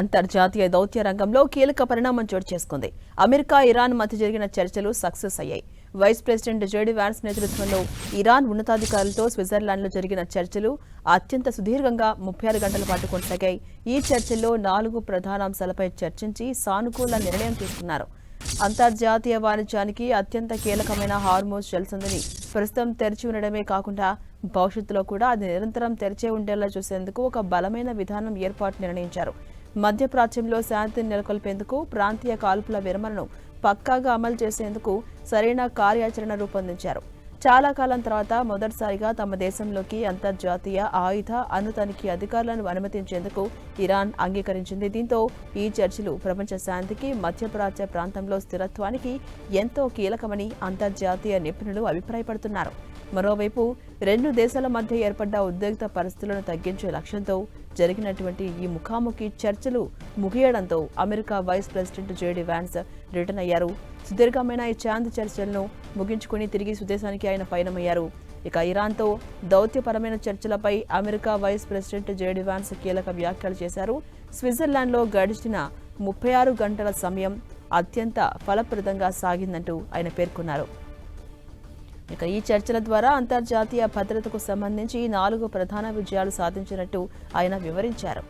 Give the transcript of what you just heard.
అంతర్జాతీయ దౌత్య రంగంలో కీలక పరిణామం చోటు చేసుకుంది. అమెరికా, ఇరాన్ మధ్య జరిగిన చర్చలు సక్సెస్ అయ్యాయి. వైస్ ప్రెసిడెంట్ జేడీ వ్యాన్స్ నేతృత్వంలో ఇరాన్ ఉన్నతాధికారులతో స్విట్జర్లాండ్లో జరిగిన చర్చలు అత్యంత సుదీర్ఘంగా 36 గంటల పాటు కొనసాగాయి. ఈ చర్చల్లో 4 ప్రధాన అంశాలపై చర్చించి సానుకూల నిర్ణయం తీసుకున్నారు. అంతర్జాతీయ వాణిజ్యానికి అత్యంత కీలకమైన హార్మోజ్ జలసంధిని ప్రస్తుతం తెరిచి ఉండడమే కాకుండా భవిష్యత్తులో కూడా అది నిరంతరం తెరిచే ఉండేలా చూసేందుకు ఒక బలమైన విధానం ఏర్పాటు నిర్ణయించారు. మధ్యప్రాచ్యంలో శాంతిని నెలకొల్పేందుకు ప్రాంతీయ కాల్పుల విరమణను పక్కాగా అమలు చేసేందుకు సరైన కార్యాచరణ రూపొందించారు. చాలా కాలం తర్వాత మొదటిసారిగా తమ దేశంలోకి అంతర్జాతీయ ఆయుధ అణు తనిఖీ అధికారులను అనుమతించేందుకు ఇరాన్ అంగీకరించింది. దీంతో ఈ చర్చలు ప్రపంచ శాంతికి, మధ్యప్రాచ్య ప్రాంతంలో స్థిరత్వానికి ఎంతో కీలకమని అంతర్జాతీయ నిపుణులు అభిప్రాయపడుతున్నారు. మరోవైపు 2 దేశాల మధ్య ఏర్పడ్డ ఉద్రిక్త పరిస్థితులను తగ్గించే లక్ష్యంతో జరిగినటువంటి ఈ ముఖాముఖి చర్చలు ముగియడంతో America vice president JD Vance return అయ్యారు. సుదీర్ఘమైన ఈ శాంతి చర్చలను ముగించుకుని తిరిగి స్వదేశానికి ఆయన పయనమయ్యారు. ఇక ఇరాన్తో దౌత్యపరమైన చర్చలపై America vice president JD Vance కీలక వ్యాఖ్యలు చేశారు. స్విట్జర్లాండ్లో గడిచిన 36 గంటల సమయం అత్యంత ఫలప్రదంగా సాగిందంటూ ఆయన పేర్కొన్నారు. ఇక ఈ చర్చల ద్వారా అంతర్జాతీయ భద్రతకు సంబంధించి 4 ప్రధాన విజయాలు సాధించినట్టు ఆయన వివరించారు.